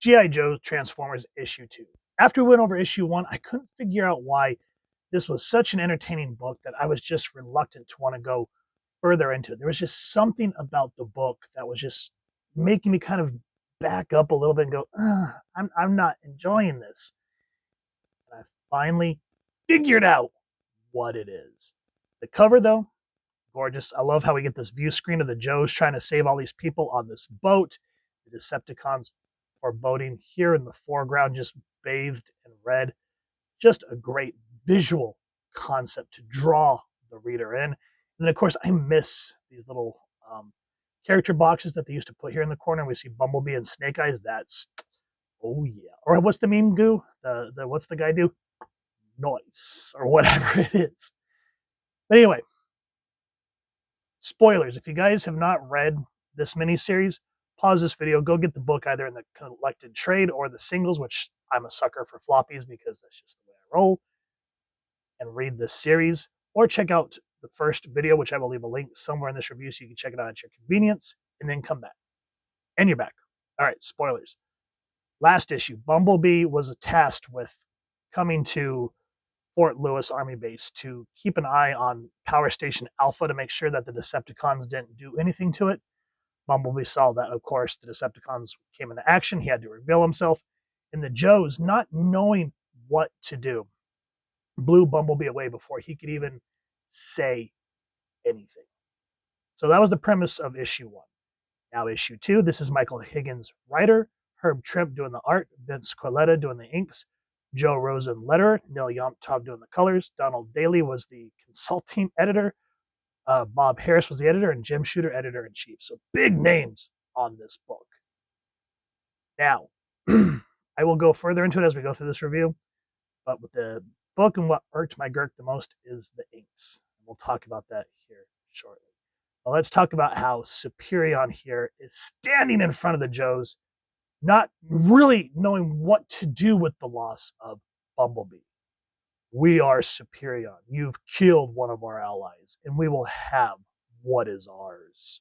G.I. Joe Transformers issue 2. After we went over issue 1, I couldn't figure out why this was such an entertaining book that I was just reluctant to want to go further into it. There was just something about the book that was just making me kind of back up a little bit and go, I'm not enjoying this. And I finally figured out what it is. The cover, though, gorgeous. I love how we get this view screen of the Joes trying to save all these people on this boat. The Decepticons are boating here in the foreground, just bathed in red. Just a great visual concept to draw the reader in. And then, of course, I miss these little character boxes that they used to put here in the corner. We see Bumblebee and Snake Eyes. That's, oh yeah. Or what's the meme goo? What's the guy do? Noise, or whatever it is. But anyway, spoilers. If you guys have not read this miniseries, pause this video, go get the book either in the collected trade or the singles, which I'm a sucker for floppies because that's just the way I roll, and read this series, or check out the first video, which I will leave a link somewhere in this review so you can check it out at your convenience, and then come back. And you're back. All right, spoilers. Last issue, Bumblebee was tasked with coming to Fort Lewis Army Base to keep an eye on Power Station Alpha to make sure that the Decepticons didn't do anything to it. Bumblebee saw that, of course, the Decepticons came into action. He had to reveal himself. And the Joes, not knowing what to do, blew Bumblebee away before he could even say anything. So that was the premise of issue 1. Now issue 2, this is Michael Higgins, writer, Herb Trimp doing the art, Vince Coletta doing the inks, Joe Rosen, letterer, Neil Yontov doing the colors, Donald Daly was the consulting editor, Bob Harris was the editor, and Jim Shooter, editor-in-chief. So big names on this book. Now, I will go further into it as we go through this review, but with the book and what irked my Girk the most is the inks. We'll talk about that here shortly. Well, let's talk about how Superion here is standing in front of the Joes, not really knowing what to do with the loss of Bumblebee. We are Superion. You've killed one of our allies, and we will have what is ours.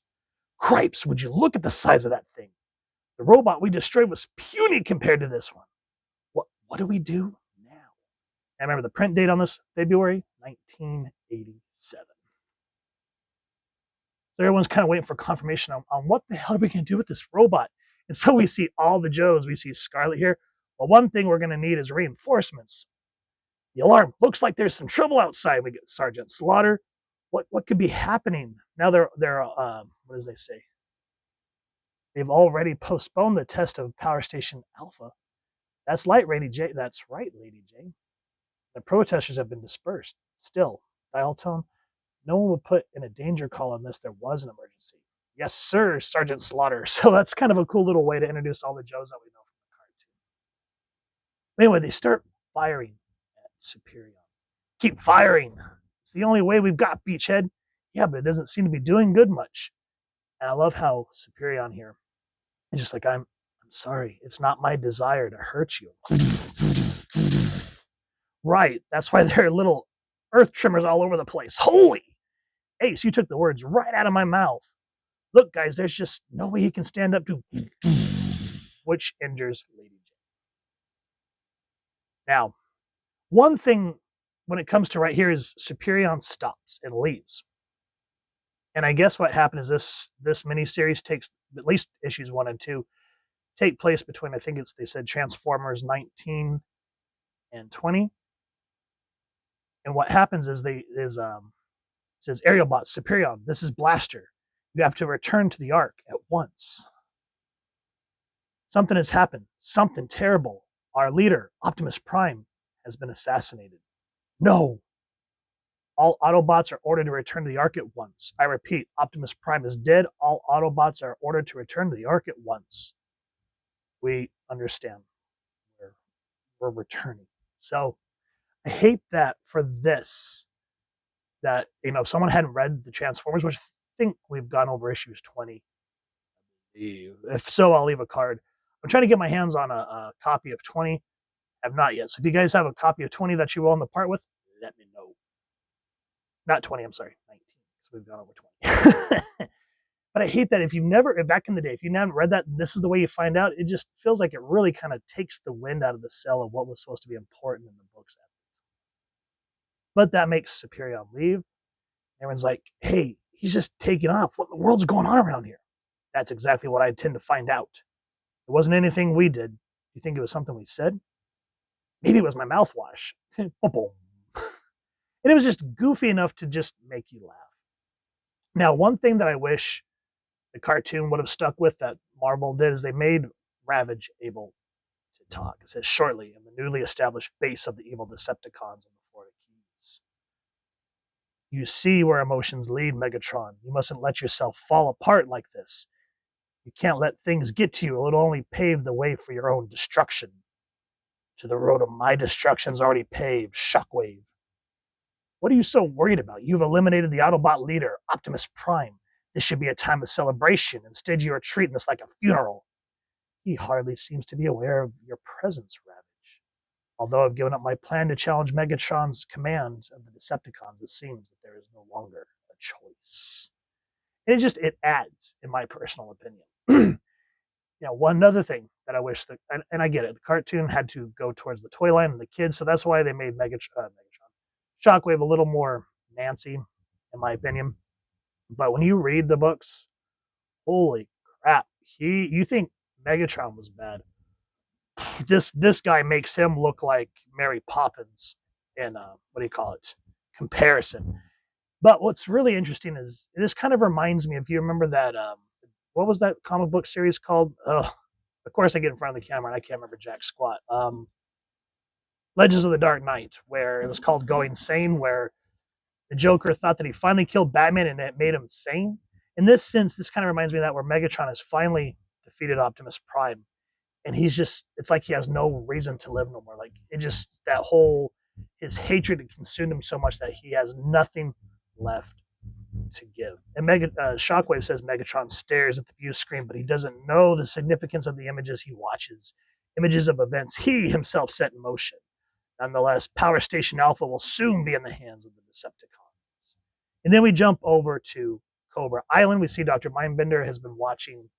Cripes, would you look at the size of that thing? The robot we destroyed was puny compared to this one. What do we do now? I remember the print date on this, February 1987. So everyone's kind of waiting for confirmation on what the hell are we going to do with this robot? And so we see all the Joes. We see Scarlet here. Well, one thing we're going to need is reinforcements. The alarm looks like there's some trouble outside. We get Sergeant Slaughter. What could be happening? Now they're what does they say? They've already postponed the test of Power Station Alpha. That's right, Lady J. That's right, Lady J. The protesters have been dispersed. Still, dial tone. No one would put in a danger call unless there was an emergency. Yes, sir, Sergeant Slaughter. So that's kind of a cool little way to introduce all the Joes that we know from the cartoon. Anyway, they start firing at Superion. Keep firing. It's the only way we've got, Beachhead. Yeah, but it doesn't seem to be doing good much. And I love how Superion here is just like, I'm sorry. It's not my desire to hurt you. Right. That's why there are little earth trimmers all over the place. Holy! Ace, you took the words right out of my mouth. Look, guys, there's just no way he can stand up to, which injures Lady J. Now, one thing when it comes to right here is Superion stops and leaves. And I guess what happened is this miniseries takes, at least issues 1 and 2, take place between, I think they said Transformers 19 and 20. And what happens is it says Aerial Bot, Superion, this is Blaster. You have to return to the Ark at once. Something has happened. Something terrible. Our leader, Optimus Prime, has been assassinated. No. All Autobots are ordered to return to the Ark at once. I repeat, Optimus Prime is dead. All Autobots are ordered to return to the Ark at once. We understand. We're returning. So I hate that for this, that, if someone hadn't read the Transformers, which I think we've gone over issues 20. If so, I'll leave a card. I'm trying to get my hands on a copy of 20. I have not yet. So if you guys have a copy of 20 that you're willing to part with, let me know. Not 20, I'm sorry, 19. So we've gone over 20. But I hate that if you've never, back in the day, if you haven't read that, and this is the way you find out, it just feels like it really kind of takes the wind out of the sail of what was supposed to be important in the books. But that makes Superior leave. Everyone's like, hey, he's just taking off. What in the world's going on around here? That's exactly what I intend to find out. It wasn't anything we did. You think it was something we said? Maybe it was my mouthwash. And it was just goofy enough to just make you laugh. Now, one thing that I wish the cartoon would have stuck with that Marvel did is they made Ravage able to talk. It says shortly in the newly established base of the evil Decepticons in the Florida Keys. You see where emotions lead, Megatron. You mustn't let yourself fall apart like this. You can't let things get to you. It'll only pave the way for your own destruction. To the road of my destruction's already paved, Shockwave. What are you so worried about? You've eliminated the Autobot leader, Optimus Prime. This should be a time of celebration. Instead, you are treating this like a funeral. He hardly seems to be aware of your presence, Ravage. Although I've given up my plan to challenge Megatron's command of the Decepticons, it seems that there is no longer a choice. And it adds, in my personal opinion. One other thing that I wish that, and I get it, the cartoon had to go towards the toy line and the kids, so that's why they made Shockwave a little more Nancy, in my opinion. But when you read the books, holy crap, you think Megatron was bad. This guy makes him look like Mary Poppins in comparison. But what's really interesting is this kind of reminds me, if you remember that what was that comic book series called? Of course I get in front of the camera and I can't remember jack squat. Legends of the Dark Knight, where it was called Going Sane, where the Joker thought that he finally killed Batman and it made him sane. In this sense, this kind of reminds me of that, where Megatron has finally defeated Optimus Prime. And it's like he has no reason to live no more. Like, his hatred had consumed him so much that he has nothing left to give. And Shockwave says Megatron stares at the view screen, but he doesn't know the significance of the images he watches, images of events he himself set in motion. Nonetheless, Power Station Alpha will soon be in the hands of the Decepticons. And then we jump over to Cobra Island. We see Dr. Mindbender has been watching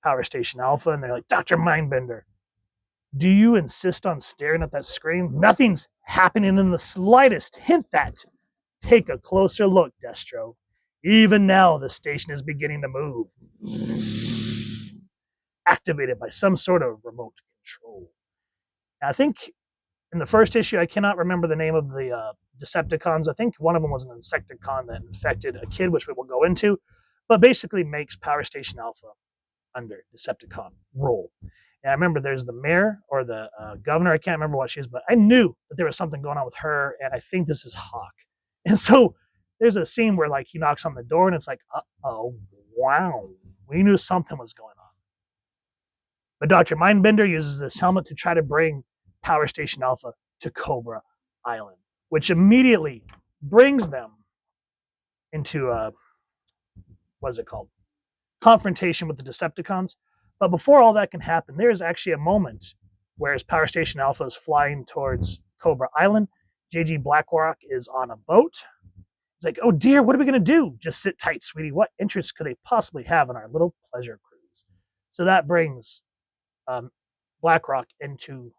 Power Station Alpha, and they're like, Dr. Mindbender, do you insist on staring at that screen? Nothing's happening in the slightest. Hint that. Take a closer look, Destro. Even now, the station is beginning to move. Activated by some sort of remote control. Now, I think in the first issue, I cannot remember the name of the Decepticons. I think one of them was an Insecticon that infected a kid, which we will go into, but basically makes Power Station Alpha under Decepticon rule. And I remember there's the mayor or the governor. I can't remember what she is, but I knew that there was something going on with her, and I think this is Hawk. And so there's a scene where he knocks on the door, and it's like, uh-oh, wow, we knew something was going on. But Dr. Mindbender uses this helmet to try to bring Power Station Alpha to Cobra Island, which immediately brings them into confrontation with the Decepticons. But before all that can happen, there is actually a moment where as Power Station Alpha is flying towards Cobra Island, JG Blackrock is on a boat. He's like, oh dear, what are we going to do? Just sit tight, sweetie. What interest could they possibly have in our little pleasure cruise? So that brings Blackrock into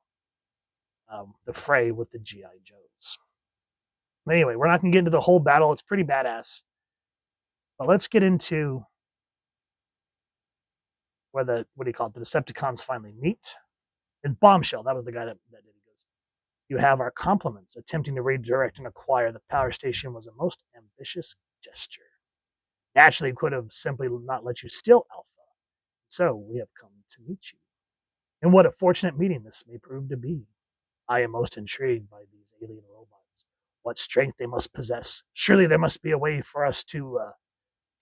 the fray with the G.I. Joes. Anyway, we're not going to get into the whole battle. It's pretty badass. But let's get into where the Decepticons finally meet. And Bombshell, that was the guy that did it. He goes, you have our compliments. Attempting to redirect and acquire the power station was a most ambitious gesture. Naturally, could have simply not let you steal Alpha. So we have come to meet you. And what a fortunate meeting this may prove to be. I am most intrigued by these alien robots. What strength they must possess. Surely there must be a way for us to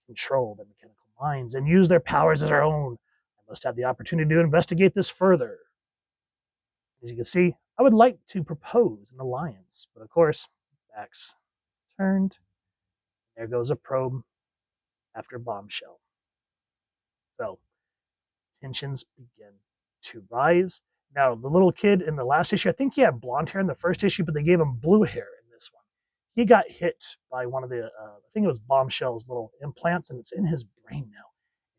control their mechanical minds and use their powers as our own. I must have the opportunity to investigate this further. As you can see, I would like to propose an alliance, but of course, backs turned. There goes a probe after Bombshell. So, tensions begin to rise. Now, the little kid in the last issue, I think he had blonde hair in the first issue, but they gave him blue hair in this one. He got hit by one of the, I think it was Bombshell's little implants, and it's in his brain now.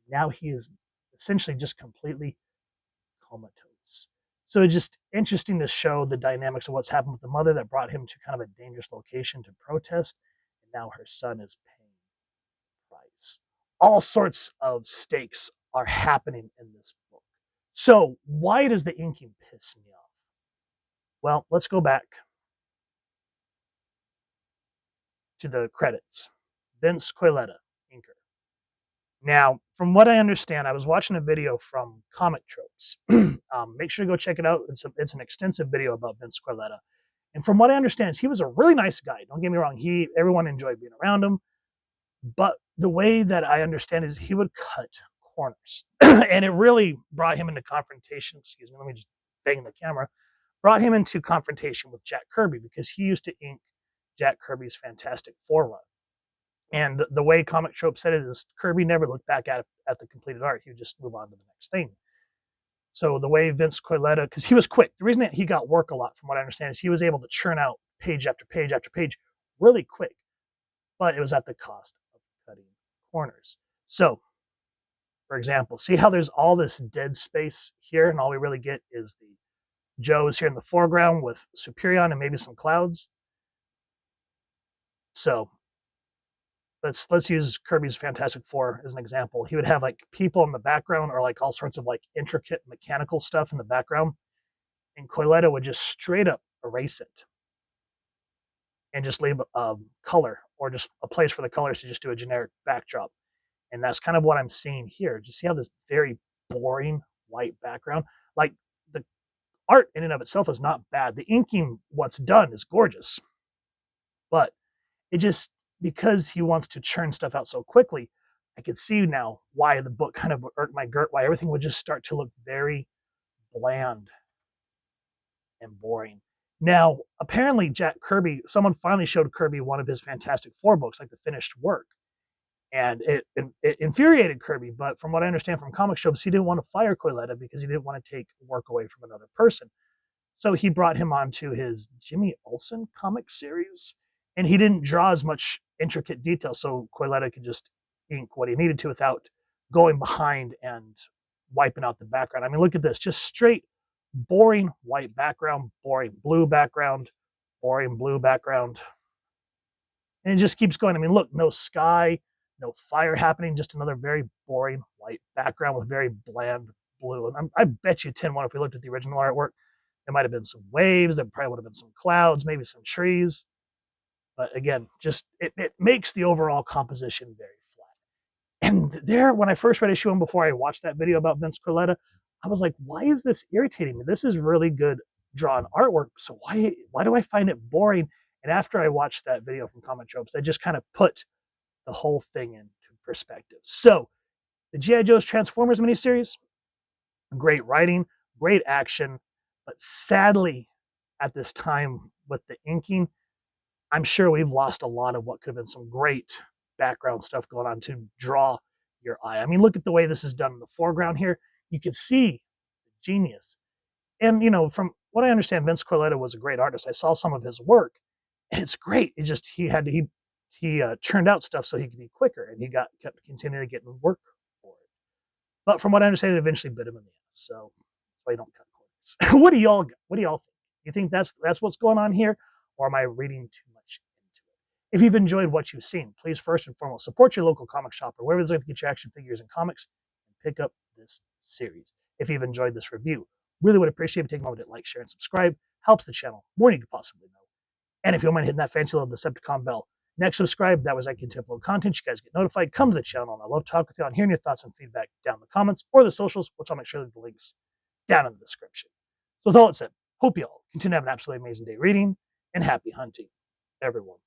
Now he is essentially just completely comatose. So it's just interesting to show the dynamics of what's happened with the mother that brought him to kind of a dangerous location to protest. And now her son is paying the price. All sorts of stakes are happening in this book. So why does the inking piss me off? Well, let's go back to the credits. Vince Coiletta, inker. Now, from what I understand, I was watching a video from Comic Tropes. Make sure to go check it out. It's an extensive video about Vince Coiletta. And from what I understand, is he was a really nice guy. Don't get me wrong. Everyone enjoyed being around him. But the way that I understand is he would cut corners. And it really brought him into confrontation. Excuse me, let me just bang the camera. Brought him into confrontation with Jack Kirby because he used to ink Jack Kirby's Fantastic Four run. And the way Comic Trope said it is Kirby never looked back at the completed art. He would just move on to the next thing. So the way Vince Coiletta, because he was quick, the reason that he got work a lot, from what I understand, is he was able to churn out page after page after page really quick, but it was at the cost of cutting corners. So, for example, see how there's all this dead space here, and all we really get is the Joes here in the foreground with Superion and maybe some clouds. So let's use Kirby's Fantastic Four as an example. He would have like people in the background or like all sorts of like intricate mechanical stuff in the background, and Coiletta would just straight up erase it and just leave color or just a place for the colors to just do a generic backdrop. And that's kind of what I'm seeing here. Just see how this very boring white background, like the art in and of itself is not bad. The inking, what's done, is gorgeous, but it just, because he wants to churn stuff out so quickly, I could see now why the book kind of irked my girt, why everything would just start to look very bland and boring. Now, apparently Jack Kirby, someone finally showed Kirby one of his Fantastic Four books, like the finished work. And it infuriated Kirby, but from what I understand from comic shows, he didn't want to fire Coiletta because he didn't want to take work away from another person. So he brought him onto his Jimmy Olsen comic series, and he didn't draw as much intricate detail, so Coiletta could just ink what he needed to without going behind and wiping out the background. I mean, look at this, just straight boring white background, boring blue background, boring blue background. And it just keeps going. I mean, look, no sky, no fire happening, just another very boring white background with very bland blue. And I bet you 10-1 if we looked at the original artwork, there might have been some waves, there probably would have been some clouds, maybe some trees. But again, just it makes the overall composition very flat. And there, when I first read issue 1 before I watched that video about Vince Coiletta, I was like, why is this irritating me? This is really good drawn artwork, so why do I find it boring? And after I watched that video from Comic Tropes, they just kind of put the whole thing into perspective. So the G.I. Joe's Transformers miniseries, great writing, great action, but sadly, at this time with the inking, I'm sure we've lost a lot of what could have been some great background stuff going on to draw your eye. I mean, look at the way this is done in the foreground here. You can see genius. And, you know, from what I understand, Vince Coiletta was a great artist. I saw some of his work, and it's great. It just, he churned out stuff so he could be quicker, and he kept continuing to get work for it. But from what I understand, it eventually bit him in the ass. So that's why you don't cut corners. What do y'all think? You think that's what's going on here, or am I reading too much into it? If you've enjoyed what you've seen, please first and foremost support your local comic shop or wherever there's going to get your action figures and comics, and pick up this series. If you've enjoyed this review, really would appreciate if you take a moment to like, share, and subscribe. Helps the channel more than you could possibly know. And if you don't mind hitting that fancy little Decepticon bell next, subscribe. That was I can upload content. You guys get notified. Come to the channel, and I love talking with you on hearing your thoughts and feedback down in the comments or the socials, which I'll make sure that the links down in the description. So with all that said, hope you all continue to have an absolutely amazing day reading, and happy hunting, everyone.